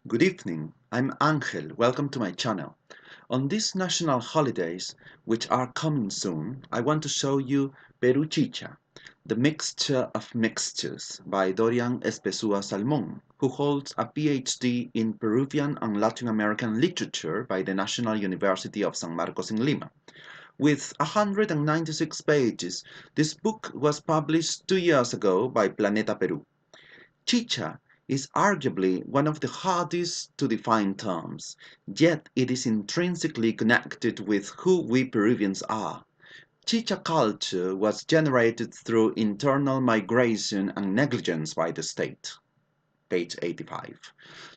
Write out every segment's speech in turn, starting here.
Good evening, I'm Angel. Welcome to my channel. On these national holidays, which are coming soon, I want to show you Perú Chicha, the mixture of mixtures by Dorian Espezúa Salmón, who holds a PhD in Peruvian and Latin American literature by the National University of San Marcos in Lima. With 196 pages, this book was published 2 years ago by Planeta Perú. Chicha is arguably one of the hardest to define terms, yet it is intrinsically connected with who we Peruvians are. Chicha culture was generated through internal migration and negligence by the state. Page 85.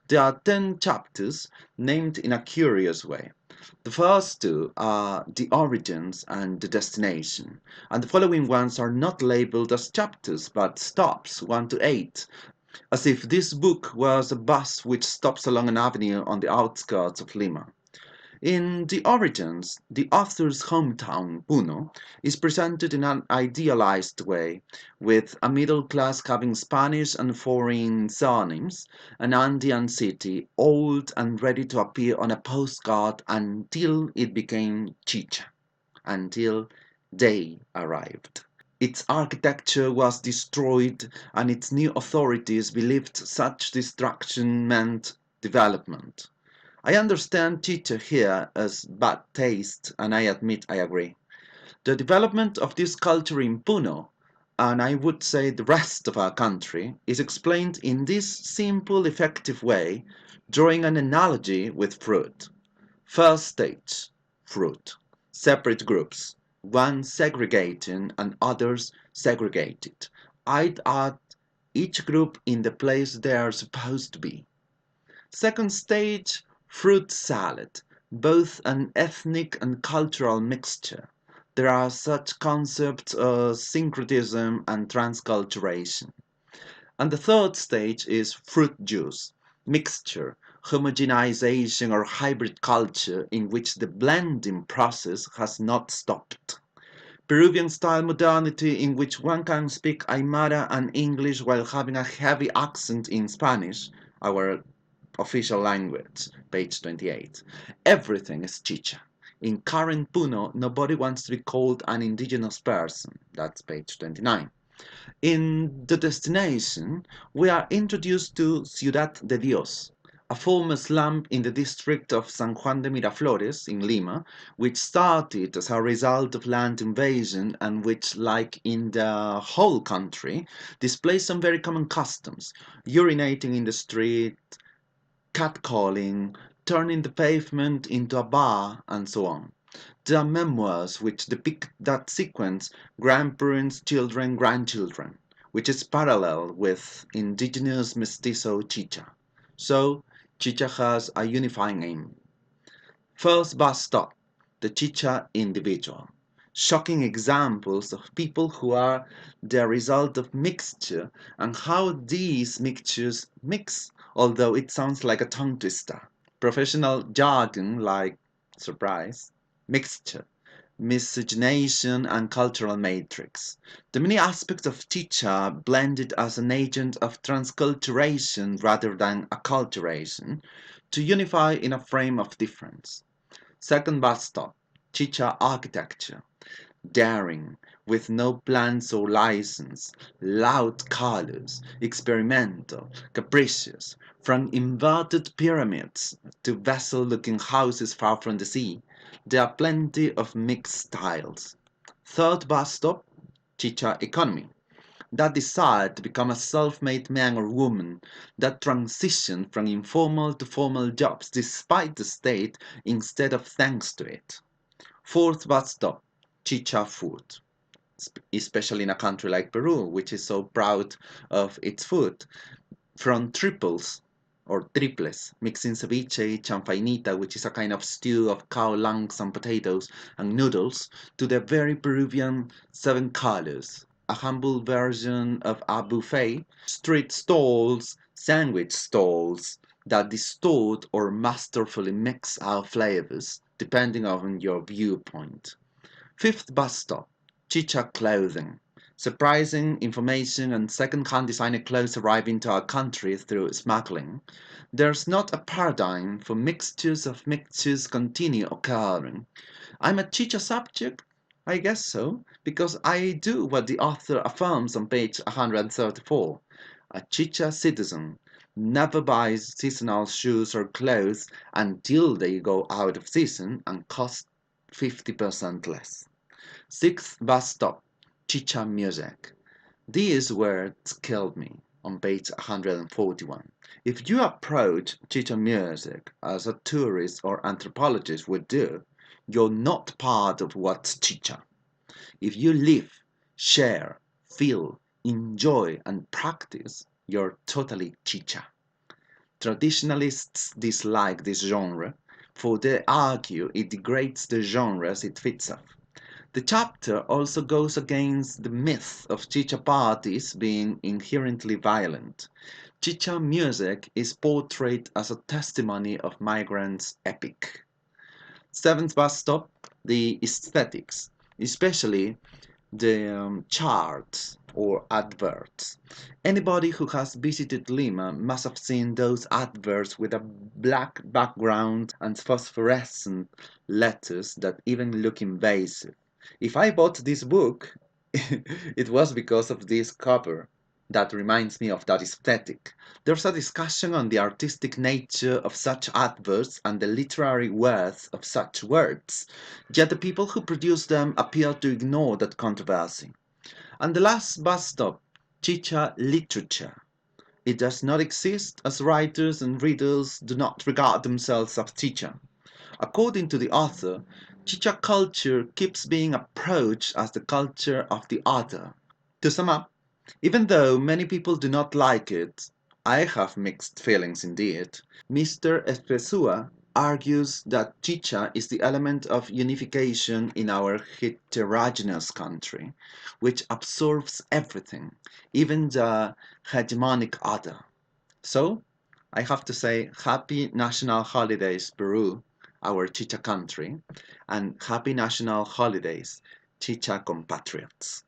There are 10 chapters named in a curious way. The first two are the origins and the destination, and the following ones are not labeled as chapters but stops 1 to 8, as if this book was a bus which stops along an avenue on the outskirts of Lima. In The Origins, the author's hometown, Puno, is presented in an idealized way, with a middle class having Spanish and foreign surnames, an Andean city, old and ready to appear on a postcard until it became Chicha, until they arrived. Its architecture was destroyed, and its new authorities believed such destruction meant development. I understand Chicha here as bad taste, and I admit I agree. The development of this culture in Puno, and I would say the rest of our country, is explained in this simple, effective way, drawing an analogy with fruit. First stage, fruit. Separate groups, one segregating and others segregated. I'd add each group in the place they are supposed to be. Second stage, fruit salad, both an ethnic and cultural mixture. There are such concepts as syncretism and transculturation. And the third stage is fruit juice, mixture, homogenization or hybrid culture in which the blending process has not stopped. Peruvian style modernity in which one can speak Aymara and English while having a heavy accent in Spanish, our official language, page 28. Everything is chicha. In current Puno, nobody wants to be called an indigenous person, that's page 29. In the destination, we are introduced to Ciudad de Dios, a former slum in the district of San Juan de Miraflores in Lima, which started as a result of land invasion and which, like in the whole country, displays some very common customs: urinating in the street, catcalling, turning the pavement into a bar, and so on. There are memoirs which depict that sequence, grandparents, children, grandchildren, which is parallel with indigenous mestizo Chicha. So, Chicha has a unifying aim. First bus stop, the Chicha individual. Shocking examples of people who are the result of mixture and how these mixtures mix, although it sounds like a tongue twister. Professional jargon like surprise, mixture, miscegenation, and cultural matrix. The many aspects of Chicha blended as an agent of transculturation rather than acculturation to unify in a frame of difference. Second bus stop, Chicha architecture. Daring, with no plans or license, loud colors, experimental, capricious, from inverted pyramids to vessel-looking houses far from the sea, there are plenty of mixed styles. Third bus stop, Chicha economy. That desire to become a self-made man or woman, that transition from informal to formal jobs despite the state instead of thanks to it. Fourth bus stop, chicha food, especially in a country like Peru, which is so proud of its food. From triples or triples, mixing ceviche, chanfainita, which is a kind of stew of cow lungs and potatoes and noodles, to the very Peruvian seven colors, a humble version of a buffet, street stalls, sandwich stalls that distort or masterfully mix our flavors depending on your viewpoint. Fifth bus stop, Chicha clothing, Surprising information and second-hand designer clothes arrive into our country through smuggling. There's not a paradigm for mixtures of mixtures continue occurring. I'm a Chicha subject? I guess so, because I do what the author affirms on page 134. A Chicha citizen never buys seasonal shoes or clothes until they go out of season and cost 50% less. Sixth bus stop, Chicha music. These words killed me on page 141. If you approach Chicha music as a tourist or anthropologist would do, you're not part of what's Chicha. If you live, share, feel, enjoy, and practice, you're totally Chicha. Traditionalists dislike this genre, for they argue it degrades the genres it fits off. The chapter also goes against the myth of chicha parties being inherently violent. Chicha music is portrayed as a testimony of migrants' epic. Seventh bus stop, the aesthetics, especially the charts or adverts. Anybody who has visited Lima must have seen those adverts with a black background and phosphorescent letters that even look invasive. If I bought this book, it was because of this cover that reminds me of that aesthetic. There's a discussion on the artistic nature of such adverts and the literary worth of such words, yet the people who produce them appear to ignore that controversy. And the last bus stop, Chicha literature. It does not exist as writers and readers do not regard themselves as Chicha. According to the author, Chicha culture keeps being approached as the culture of the other. To sum up, even though many people do not like it, I have mixed feelings indeed. Mr. Espezúa argues that Chicha is the element of unification in our heterogeneous country, which absorbs everything, even the hegemonic other. So, I have to say happy national holidays, Peru, our Chicha country, and happy national holidays, Chicha compatriots.